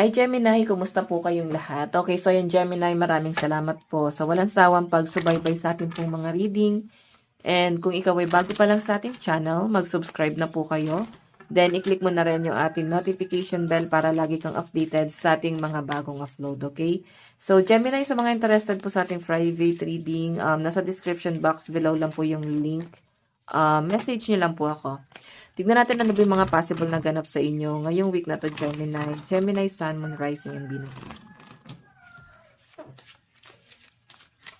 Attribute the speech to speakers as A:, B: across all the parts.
A: Hi Gemini, kumusta po kayong lahat? Okay, so yan Gemini, maraming salamat po sa walang sawang pagsubaybay sa ating pong mga reading. And kung ikaw ay bago pa lang sa ating channel, mag-subscribe na po kayo. Then, i-click mo na rin yung ating notification bell para lagi kang updated sa ating mga bagong upload, okay? So, Gemini, sa mga interested po sa ating private reading, nasa description box below lang po yung link. Message nyo lang po ako. Tignan natin ano ba yung mga possible na ganap sa inyo ngayong week na to, Gemini. Gemini, Sun, Moon, Rising, and Venus.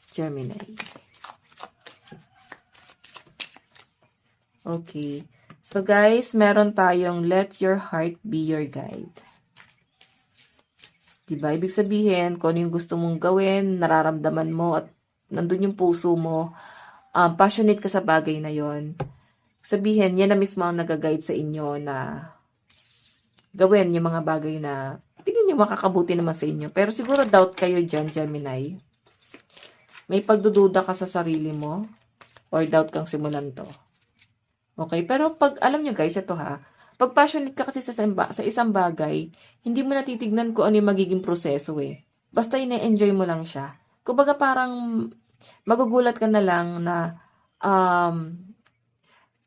A: Gemini. Okay. So guys, meron tayong let your heart be your guide. Diba? Ibig sabihin, kung ano yung gusto mong gawin, nararamdaman mo at nandun yung puso mo, passionate ka sa bagay na yon. Sabihin, yan na mismo ang nag-guide sa inyo na gawin yung mga bagay na tingin nyo makakabuti naman sa inyo. Pero siguro doubt kayo dyan, Gemini. May pagdududa ka sa sarili mo or doubt kang simulan to. Okay? Pero pag, alam nyo guys, ito ha, pag passionate ka kasi sa isang bagay, hindi mo natitignan kung ano yung magiging proseso eh. Basta ina-enjoy mo lang siya. Kumbaga parang magugulat ka na lang na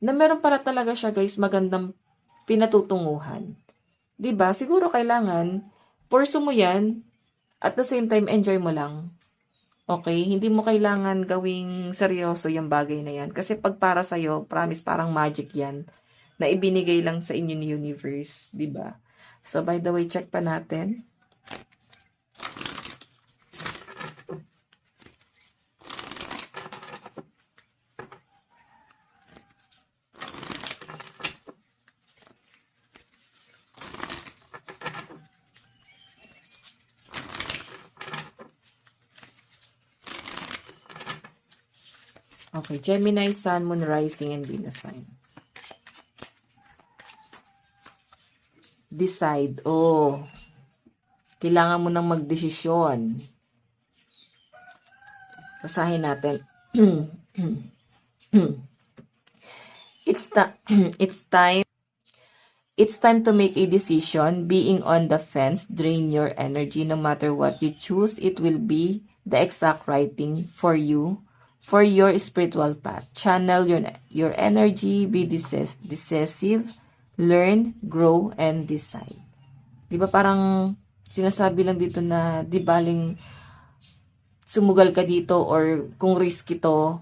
A: meron pala talaga siya guys magandang pinatutunguhan. 'Di ba? Siguro kailangan pursue mo 'yan at the same time enjoy mo lang. Okay? Hindi mo kailangan gawing seryoso yung bagay na 'yan kasi pag para sa promise parang magic 'yan na ibinigay lang sa inyo ni universe, 'di ba? So by the way, check pa natin. Okay, Gemini, Sun, Moon, Rising, and Venus sign. Decide. Oh, kailangan mo nang magdesisyon. Basahin natin. It's time to make a decision. Being on the fence drain your energy. No matter what you choose, it will be the exact right thing for you, for your spiritual path. Channel your energy, be decisive, learn, grow, and decide. Di ba parang sinasabi lang dito na di baling sumugal ka dito or kung risky to,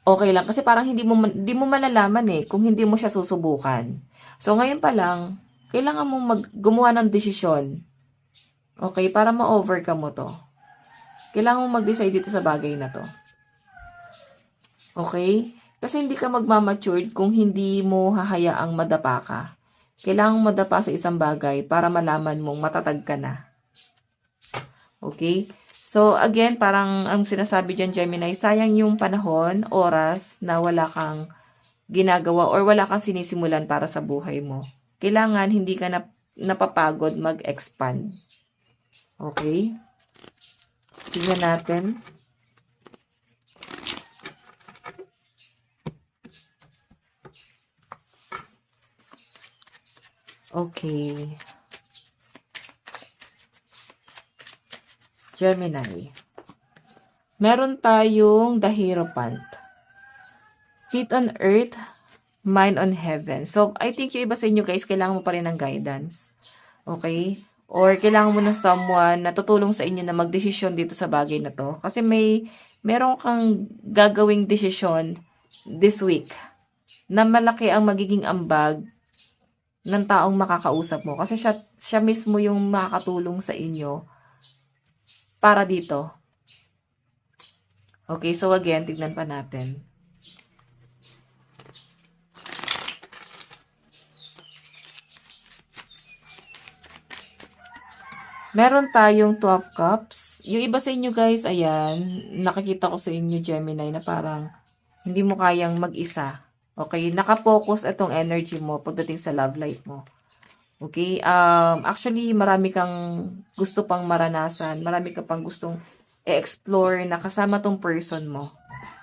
A: okay lang. Kasi parang hindi mo malalaman eh kung hindi mo siya susubukan. So, ngayon pa lang, kailangan mong gumawa ng desisyon. Okay? Para ma-overcome mo to. Kailangan mong mag-decide dito sa bagay na to. Okay? Kasi hindi ka magmamatured kung hindi mo hahayaang madapa ka. Kailangan mong madapa sa isang bagay para malaman mong matatag ka na. Okay? So, again, parang ang sinasabi dyan, Gemini, sayang yung panahon, oras na wala kang ginagawa or wala kang sinisimulan para sa buhay mo. Kailangan hindi ka napapagod mag-expand. Okay? Tingnan natin. Okay. Gemini. Meron tayong the Hierophant. Feet on earth, mind on heaven. So, I think yung iba sa inyo guys, kailangan mo pa rin ng guidance. Okay? Or kailangan mo ng someone na tutulong sa inyo na magdesisyon dito sa bagay na to. Kasi meron kang gagawing desisyon this week na malaki ang magiging ambag ng taong makakausap mo. Kasi siya mismo yung makakatulong sa inyo para dito. Okay, so again, tignan pa natin. Meron tayong 12 cups. Yung iba sa inyo guys, ayan, nakikita ko sa inyo Gemini na parang hindi mo kayang mag-isa. Okay, nakapokus itong energy mo pagdating sa love life mo. Okay, actually marami kang gusto pang maranasan, marami ka pang gustong i-explore na kasama tong person mo.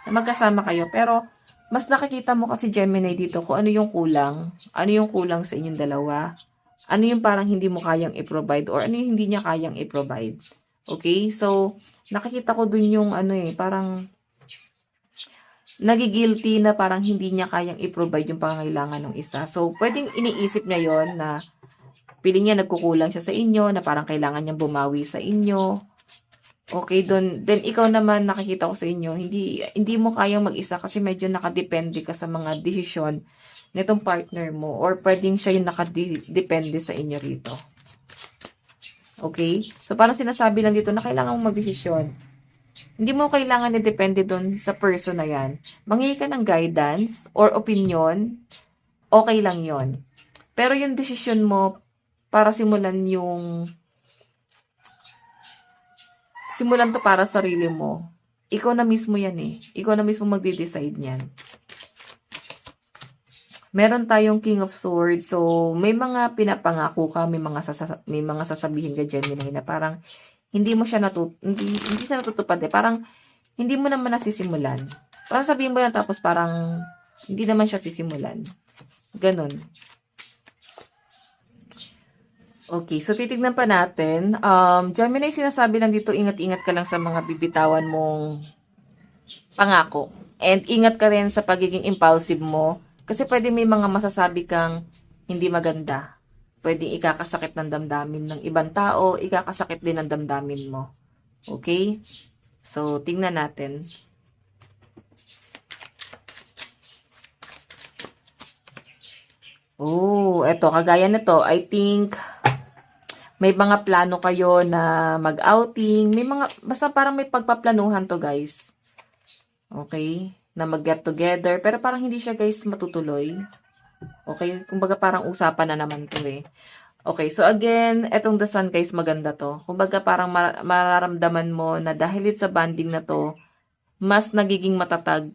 A: Na magkasama kayo, pero mas nakikita mo kasi Gemini dito kung ano yung kulang sa inyong dalawa. ano yung parang hindi mo kayang i-provide or ano yung hindi niya kayang i-provide. Okay? So, nakikita ko dun yung parang nagigilty na parang hindi niya kayang i-provide yung pangangailangan ng isa. So, pwedeng iniisip niya yon na piling niya nagkukulang siya sa inyo, na parang kailangan niyang bumawi sa inyo. Okay, then ikaw naman nakikita ko sa inyo, hindi mo kayang mag-isa kasi medyo nakadepende ka sa mga desisyon nitong partner mo or pwedeng siya yung nakadepende sa inyo rito. Okay? So, parang sinasabi lang dito na kailangan mong magdesisyon. Hindi mo kailangan na depende doon sa person na yan. Manghingi ka ng guidance or opinion, okay lang yon. Pero yung desisyon mo para simulan to para sa sarili mo, ikaw na mismo yan eh. Ikaw na mismo magde-decide niyan. Meron tayong King of Swords. So, may mga pinapangako ka, may mga sasabihin ka Gemini na parang hindi siya natutupad eh. Parang hindi mo naman nasisimulan. Parang sabihin mo lang tapos parang hindi naman siya sisimulan. Ganon. Okay, so titignan pa natin. Gemini, sinasabi lang dito, ingat-ingat ka lang sa mga bibitawan mong pangako. And ingat ka rin sa pagiging impulsive mo. Kasi pwede may mga masasabi kang hindi maganda. Pwedeng ikakasakit ng damdamin ng ibang tao, ikakasakit din ng damdamin mo. Okay? So, tingnan natin. Oh, eto, kagaya nito, I think may mga plano kayo na mag-outing, basta parang may pagpaplanuhan to guys. Okay? Na mag-get together, pero parang hindi siya guys matutuloy. Okay? Kumbaga parang usapan na naman to eh. Okay, so again, etong The Sun guys, maganda to. Kumbaga parang mararamdaman mo na dahil sa banding na to, mas nagiging matatag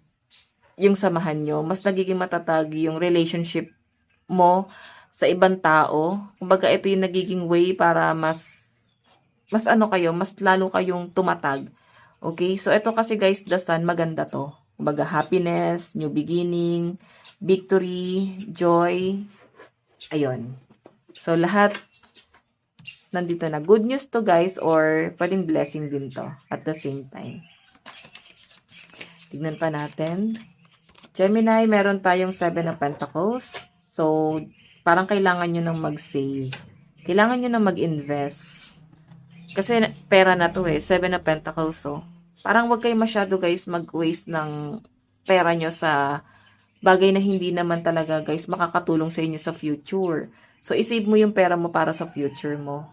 A: yung samahan nyo. Mas nagiging matatag yung relationship mo sa ibang tao. Kumbaga ito yung nagiging way para mas lalo kayong tumatag. Okay, so ito kasi guys, The Sun, maganda to. Kumbaga happiness, new beginning, victory, joy, ayun. So, lahat nandito na. Good news to guys or pwedeng blessing din to at the same time. Tignan pa natin. Gemini, meron tayong 7 of Pentacles. So, parang kailangan nyo nang mag-save. Kailangan nyo nang mag-invest. Kasi pera na to eh. 7 of Pentacles. So, parang wag kayo masyado guys mag-waste ng pera nyo sa bagay na hindi naman talaga guys makakatulong sa inyo sa future. So, isave mo yung pera mo para sa future mo.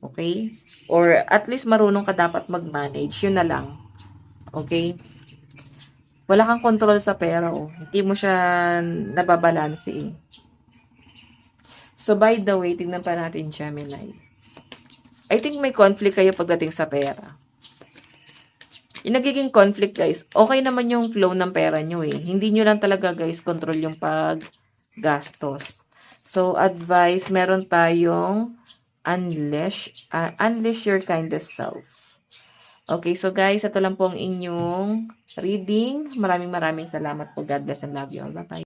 A: Okay? Or at least marunong ka dapat mag-manage. Yun na lang. Okay? Wala kang control sa pera. Oh. Hindi mo siya nababalanse eh. So, by the way, tignan pa natin Gemini. I think may conflict kayo pagdating sa pera. Yung nagiging conflict guys, okay naman yung flow ng pera nyo eh. Hindi nyo lang talaga guys control yung paggastos. So, advice, meron tayong unleash your kindest self. Okay, so guys, ito lang po ang inyong reading. Maraming salamat po. God bless and love you all. Bye-bye.